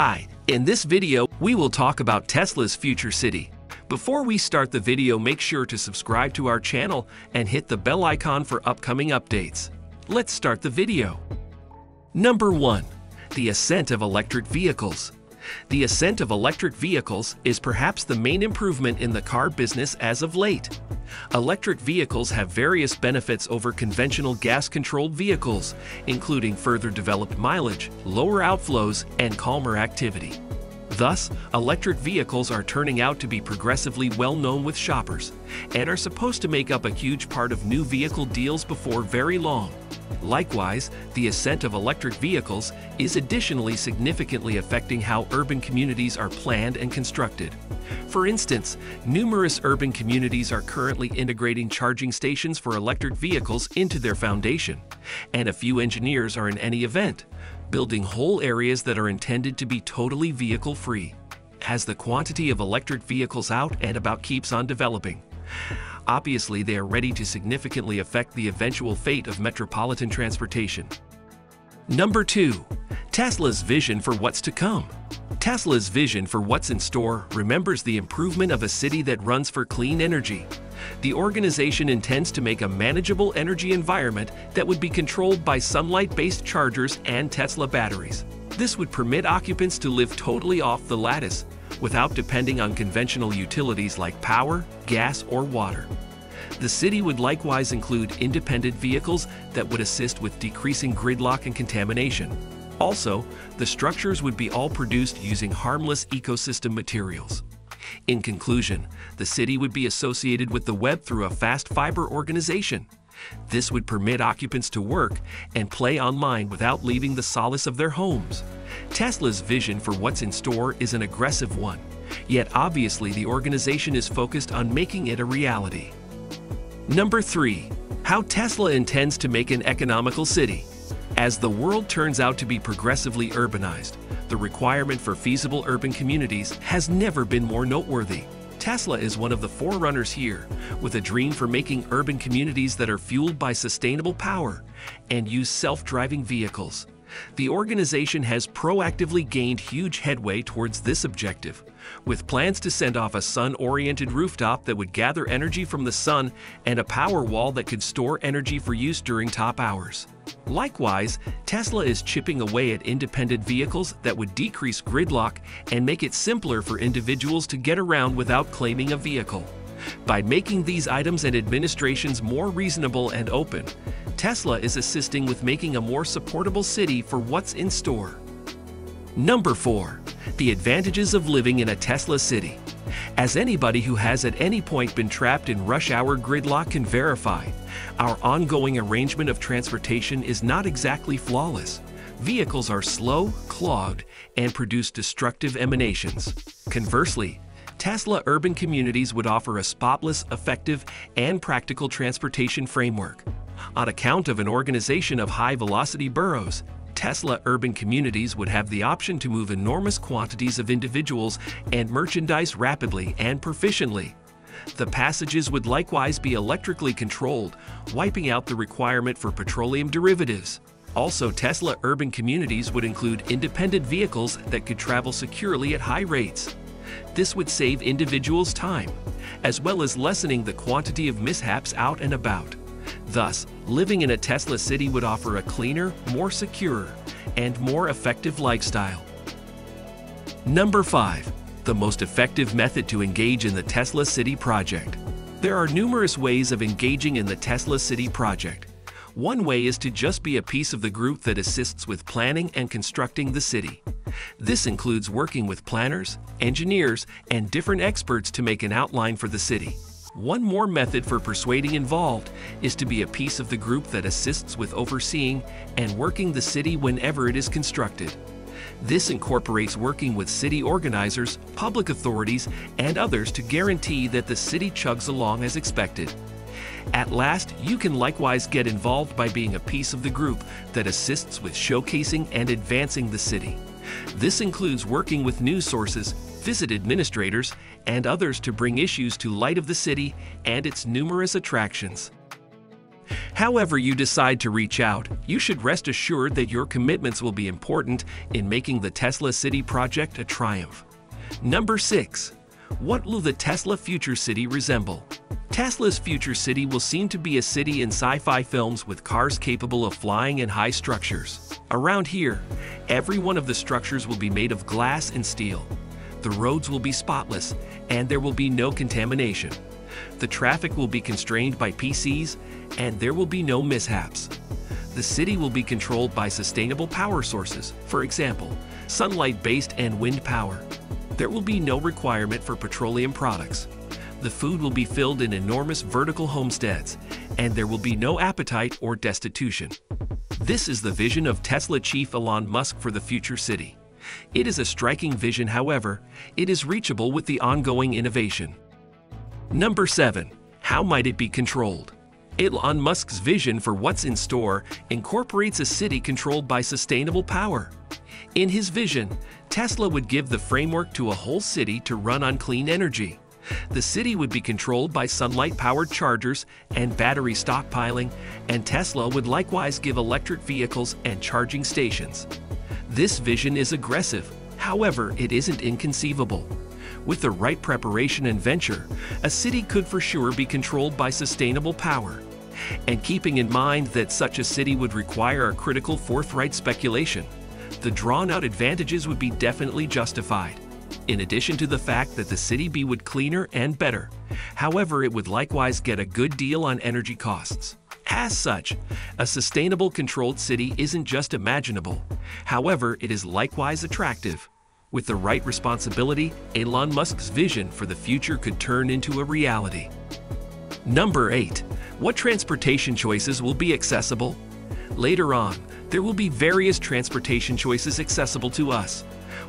Hi, in this video, we will talk about Tesla's future city. Before we start the video, make sure to subscribe to our channel and hit the bell icon for upcoming updates. Let's start the video. Number 1. The ascent of electric vehicles. The ascent of electric vehicles is perhaps the main improvement in the car business as of late. Electric vehicles have various benefits over conventional gas-controlled vehicles, including further developed mileage, lower outflows, and calmer activity. Thus, electric vehicles are turning out to be progressively well known with shoppers and are supposed to make up a huge part of new vehicle deals before very long. Likewise, the ascent of electric vehicles is additionally significantly affecting how urban communities are planned and constructed. For instance, numerous urban communities are currently integrating charging stations for electric vehicles into their foundation, and a few engineers are in any event building whole areas that are intended to be totally vehicle-free, as the quantity of electric vehicles out and about keeps on developing. Obviously, they are ready to significantly affect the eventual fate of metropolitan transportation. Number 2. Tesla's vision for what's to come. Tesla's vision for what's in store remembers the improvement of a city that runs for clean energy. The organization intends to make a manageable energy environment that would be controlled by sunlight-based chargers and Tesla batteries. This would permit occupants to live totally off the lattice, without depending on conventional utilities like power, gas, or water. The city would likewise include independent vehicles that would assist with decreasing gridlock and contamination. Also, the structures would be all produced using harmless ecosystem materials. In conclusion, the city would be associated with the web through a fast fiber organization. This would permit occupants to work and play online without leaving the solace of their homes. Tesla's vision for what's in store is an aggressive one, yet obviously the organization is focused on making it a reality. Number 3. How Tesla intends to make an economical city. As the world turns out to be progressively urbanized, the requirement for feasible urban communities has never been more noteworthy. Tesla is one of the forerunners here, with a dream for making urban communities that are fueled by sustainable power and use self-driving vehicles. The organization has proactively gained huge headway towards this objective, with plans to send off a sun-oriented rooftop that would gather energy from the sun and a power wall that could store energy for use during top hours. Likewise, Tesla is chipping away at independent vehicles that would decrease gridlock and make it simpler for individuals to get around without claiming a vehicle. By making these items and administrations more reasonable and open, Tesla is assisting with making a more supportable city for what's in store. Number 4. The advantages of living in a Tesla city. As anybody who has at any point been trapped in rush hour gridlock can verify, our ongoing arrangement of transportation is not exactly flawless. Vehicles are slow, clogged, and produce destructive emanations. Conversely, Tesla urban communities would offer a spotless, effective, and practical transportation framework. On account of an organization of high-velocity boroughs, Tesla urban communities would have the option to move enormous quantities of individuals and merchandise rapidly and proficiently. The passages would likewise be electrically controlled, wiping out the requirement for petroleum derivatives. Also, Tesla urban communities would include independent vehicles that could travel securely at high rates. This would save individuals time, as well as lessening the quantity of mishaps out and about. Thus, living in a Tesla city would offer a cleaner, more secure, and more effective lifestyle. Number 5. The most effective method to engage in the Tesla City project. There are numerous ways of engaging in the Tesla City project. One way is to just be a piece of the group that assists with planning and constructing the city. This includes working with planners, engineers, and different experts to make an outline for the city. One more method for persuading involved is to be a piece of the group that assists with overseeing and working the city whenever it is constructed. This incorporates working with city organizers, public authorities, and others to guarantee that the city chugs along as expected. At last, you can likewise get involved by being a piece of the group that assists with showcasing and advancing the city. This includes working with news sources, visit administrators, and others to bring issues to light of the city and its numerous attractions. However you decide to reach out, you should rest assured that your commitments will be important in making the Tesla City project a triumph. Number 6. What will the Tesla future city resemble? Tesla's future city will seem to be a city in sci-fi films with cars capable of flying and high structures. Around here, every one of the structures will be made of glass and steel. The roads will be spotless, and there will be no contamination. The traffic will be constrained by PCs, and there will be no mishaps. The city will be controlled by sustainable power sources, for example, sunlight-based and wind power. There will be no requirement for petroleum products. The food will be filled in enormous vertical homesteads, and there will be no appetite or destitution. This is the vision of Tesla chief Elon Musk for the future city. It is a striking vision, however, it is reachable with the ongoing innovation. Number 7. How might it be controlled? Elon Musk's vision for what's in store incorporates a city controlled by sustainable power. In his vision, Tesla would give the framework to a whole city to run on clean energy. The city would be controlled by sunlight-powered chargers and battery stockpiling, and Tesla would likewise give electric vehicles and charging stations. This vision is aggressive, however, it isn't inconceivable. With the right preparation and venture, a city could for sure be controlled by sustainable power. And keeping in mind that such a city would require a critical forthright speculation, the drawn-out advantages would be definitely justified. In addition to the fact that the city would cleaner and better, however, it would likewise get a good deal on energy costs. As such, a sustainable controlled city isn't just imaginable, however, it is likewise attractive. With the right responsibility, Elon Musk's vision for the future could turn into a reality. Number 8. What transportation choices will be accessible? Later on, there will be various transportation choices accessible to us.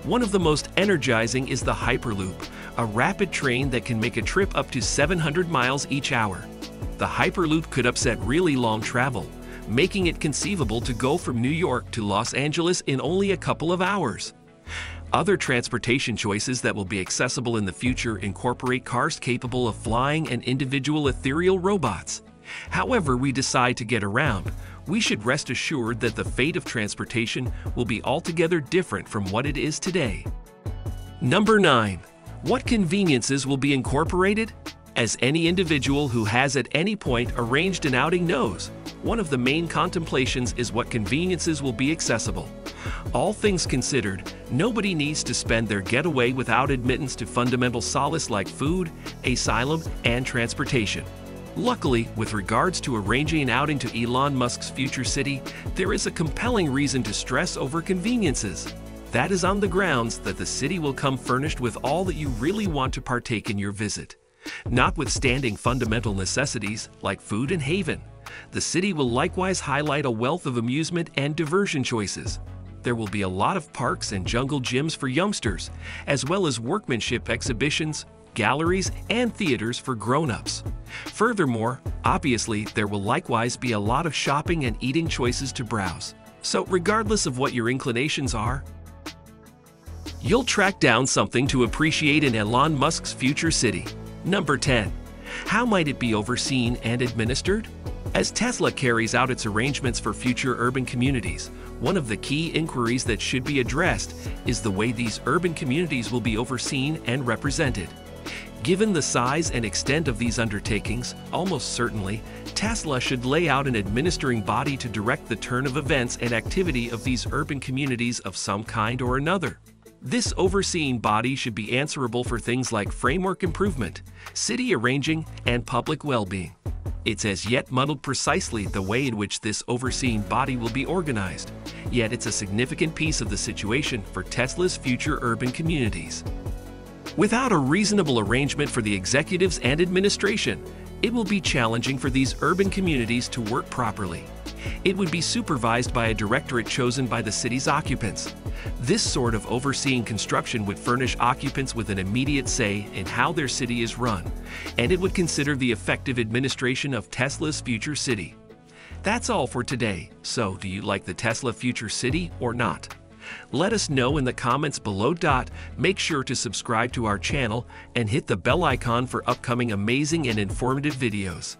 One of the most energizing is the Hyperloop, a rapid train that can make a trip up to 700 miles each hour. The Hyperloop could upset really long travel, making it conceivable to go from New York to Los Angeles in only a couple of hours. Other transportation choices that will be accessible in the future incorporate cars capable of flying and individual ethereal robots. However we decide to get around, we should rest assured that the fate of transportation will be altogether different from what it is today. Number 9. What conveniences will be incorporated? As any individual who has at any point arranged an outing knows, one of the main contemplations is what conveniences will be accessible. All things considered, nobody needs to spend their getaway without admittance to fundamental solace like food, asylum, and transportation. Luckily, with regards to arranging an outing to Elon Musk's future city, there is a compelling reason to stress over conveniences. That is on the grounds that the city will come furnished with all that you really want to partake in your visit. Notwithstanding fundamental necessities like food and haven, the city will likewise highlight a wealth of amusement and diversion choices. There will be a lot of parks and jungle gyms for youngsters, as well as workmanship exhibitions, galleries, and theaters for grown-ups. Furthermore, obviously, there will likewise be a lot of shopping and eating choices to browse. So regardless of what your inclinations are, you'll track down something to appreciate in Elon Musk's future city. Number 10. How might it be overseen and administered? As Tesla carries out its arrangements for future urban communities, one of the key inquiries that should be addressed is the way these urban communities will be overseen and represented. Given the size and extent of these undertakings, almost certainly, Tesla should lay out an administering body to direct the turn of events and activity of these urban communities of some kind or another. This overseeing body should be answerable for things like framework improvement, city arranging, and public well-being. It's as yet muddled precisely the way in which this overseeing body will be organized, yet it's a significant piece of the situation for Tesla's future urban communities. Without a reasonable arrangement for the executives and administration, it will be challenging for these urban communities to work properly. It would be supervised by a directorate chosen by the city's occupants. This sort of overseeing construction would furnish occupants with an immediate say in how their city is run, and it would consider the effective administration of Tesla's future city. That's all for today. So, do you like the Tesla future city or not? Let us know in the comments below. Make sure to subscribe to our channel and hit the bell icon for upcoming amazing and informative videos.